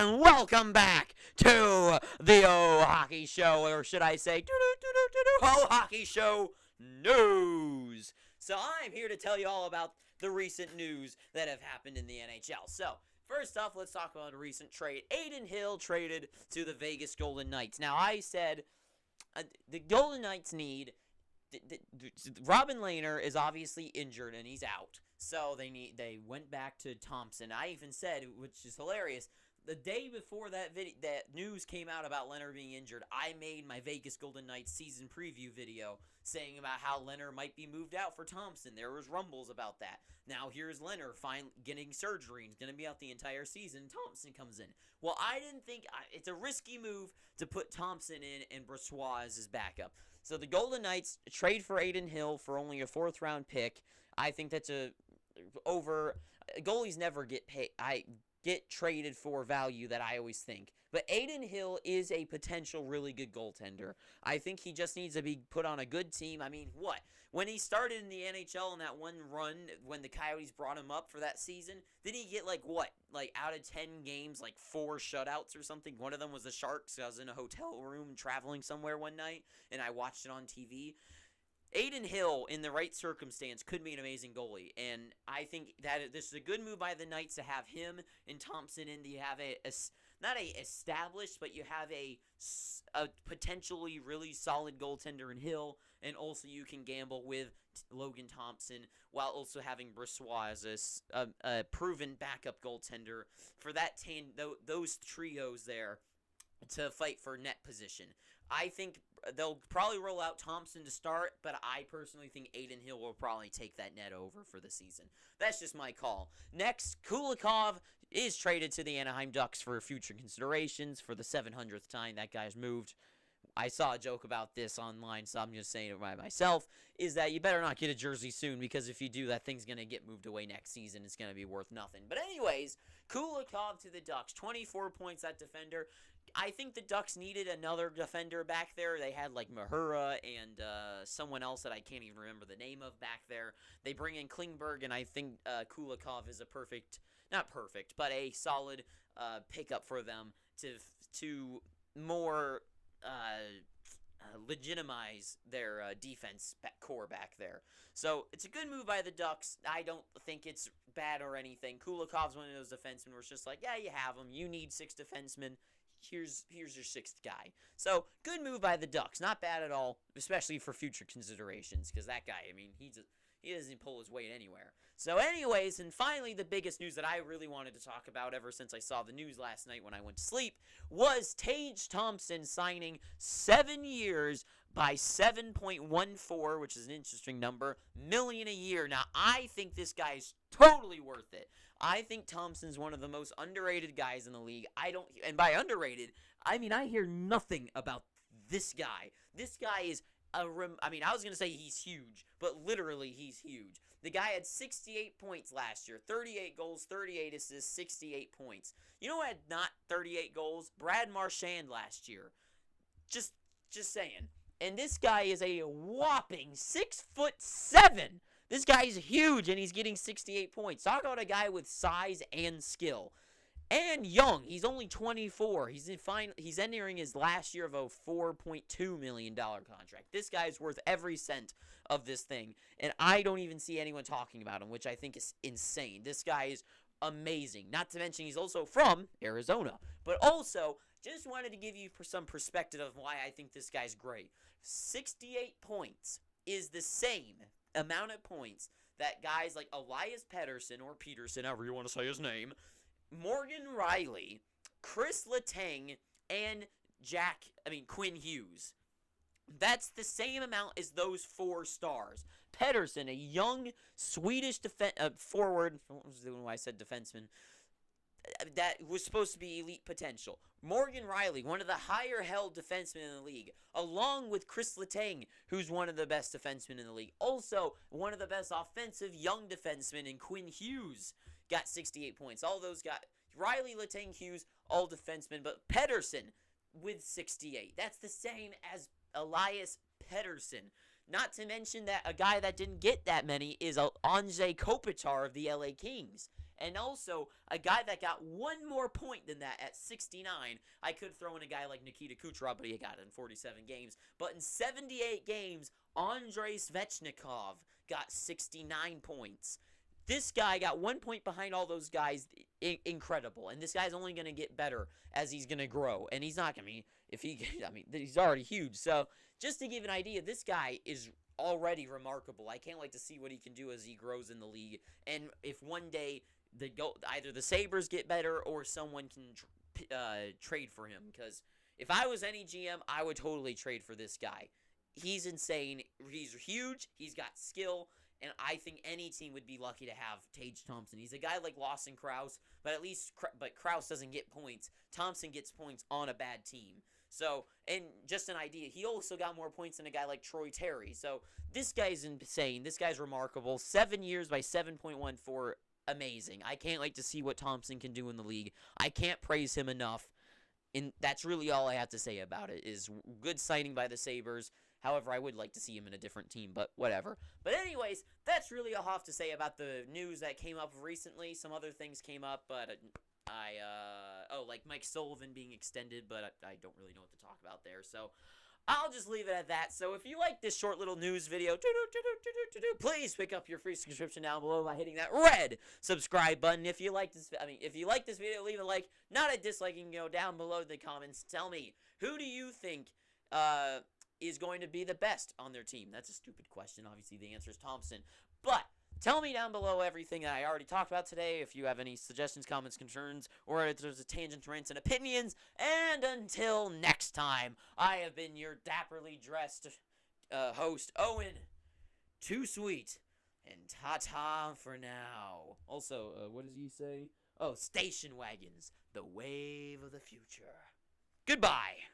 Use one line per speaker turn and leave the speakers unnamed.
and welcome back to the O Hockey Show, or should I say, O Hockey Show News. So I'm here to tell you all about the recent news that have happened in the NHL. So first off, let's talk about a recent trade. Adin Hill traded to the Vegas Golden Knights. Now I said the Golden Knights need. Robin Lehner is obviously injured and he's out. So they went back to Thompson. I even said, which is hilarious, the day before that news came out about Lehner being injured, I made my Vegas Golden Knights season preview video saying about how Lehner might be moved out for Thompson. There was rumbles about that. Now here's Lehner getting surgery. He's going to be out the entire season. Thompson comes in. Well, I didn't think it's a risky move to put Thompson in and Brossoit as his backup. So the Golden Knights trade for Adin Hill for only a 4th-round pick. I think that's goalies never get paid. Get traded for value that I always think. But Adin Hill is a potential really good goaltender. I think he just needs to be put on a good team. I mean, what? When he started in the NHL in that one run when the Coyotes brought him up for that season, did he get out of 10 games, 4 shutouts or something? One of them was the Sharks. I was in a hotel room traveling somewhere one night, and I watched it on TV. Adin Hill, in the right circumstance, could be an amazing goalie, and I think that this is a good move by the Knights to have him and Thompson in. You have not a established, but you have a potentially really solid goaltender in Hill, and also you can gamble with Logan Thompson while also having Brossoit as a proven backup goaltender for those trios there to fight for net position. I think they'll probably roll out Thompson to start, but I personally think Adin Hill will probably take that net over for the season. That's just my call. Next, Kulikov is traded to the Anaheim Ducks for future considerations for the 700th time. That guy's moved. I saw a joke about this online, so I'm just saying it by myself, is that you better not get a jersey soon, because if you do, that thing's going to get moved away next season. It's going to be worth nothing. But anyways, Kulikov to the Ducks, 24 points at defender. I think the Ducks needed another defender back there. They had Mahura and someone else that I can't even remember the name of back there. They bring in Klingberg, and I think Kulikov is not perfect, but a solid pickup for them to more legitimize their defense core back there. So it's a good move by the Ducks. I don't think it's bad or anything. Kulikov's one of those defensemen where it's just yeah, you have him. You need 6 defensemen. Here's your 6th guy. So, good move by the Ducks. Not bad at all, especially for future considerations, because that guy, he doesn't pull his weight anywhere. So, anyways, and finally, the biggest news that I really wanted to talk about ever since I saw the news last night when I went to sleep was Tage Thompson signing 7 years by $7.14, which is an interesting number, million a year. Now, I think this guy's totally worth it. I think Thompson's one of the most underrated guys in the league. And by underrated, I hear nothing about this guy. This guy is I was going to say he's huge, but literally he's huge. The guy had 68 points last year, 38 goals, 38 assists, 68 points. You know who had not 38 goals? Brad Marchand last year. Just saying. And this guy is a whopping 6'7". This guy's huge, and he's getting 68 points. Talk about a guy with size and skill. And young. He's only 24. He's entering his last year of a $4.2 million contract. This guy's worth every cent of this thing. And I don't even see anyone talking about him, which I think is insane. This guy is amazing. Not to mention he's also from Arizona. But also, just wanted to give you some perspective of why I think this guy's great. 68 points is the same amount of points that guys like Elias Pettersson, or Peterson, however you want to say his name, Morgan Riley, Chris Letang, and Quinn Hughes. That's the same amount as those 4 stars. Pettersson, a young Swedish forward, when I said defenseman, that was supposed to be elite potential. Morgan Riley, one of the higher-held defensemen in the league, along with Chris Letang, who's one of the best defensemen in the league. Also, one of the best offensive young defensemen in Quinn Hughes got 68 points. All those got Riley, Letang, Hughes, all defensemen, but Pettersson with 68. That's the same as Elias Pettersson. Not to mention that a guy that didn't get that many is Anze Kopitar of the LA Kings. And also, a guy that got one more point than that at 69. I could throw in a guy like Nikita Kucherov, but he got it in 47 games. But in 78 games, Andrei Svechnikov got 69 points. This guy got 1 point behind all those guys. Incredible. And this guy's only going to get better as he's going to grow. And he's not going to be, he's already huge. So, just to give an idea, this guy is already remarkable. I can't wait to see what he can do as he grows in the league. And if one day either the Sabres get better or someone can trade for him. Because if I was any GM, I would totally trade for this guy. He's insane. He's huge. He's got skill. And I think any team would be lucky to have Tage Thompson. He's a guy like Lawson Krause, but at least Krause doesn't get points. Thompson gets points on a bad team. So, and just an idea, he also got more points than a guy like Troy Terry. So, this guy's insane. This guy's remarkable. 7 years by 7.14. Amazing. I can't wait to see what Thompson can do in the league. I can't praise him enough. And that's really all I have to say about it, is good signing by the Sabres. However, I would like to see him in a different team, but whatever. But anyways, that's really all I have to say about the news that came up recently. Some other things came up, but like Mike Sullivan being extended, but I don't really know what to talk about there. So I'll just leave it at that. So if you like this short little news video, please pick up your free subscription down below by hitting that red subscribe button. If you like this video, leave a like, not a dislike. You can go down below in the comments. Tell me, who do you think is going to be the best on their team? That's a stupid question. Obviously, the answer is Thompson. But tell me down below everything that I already talked about today. If you have any suggestions, comments, concerns, or if there's a tangent, rants, and opinions. And until next time, I have been your dapperly dressed host, Owen. Too sweet. And ta-ta for now. Also, what does he say? Oh, station wagons. The wave of the future. Goodbye.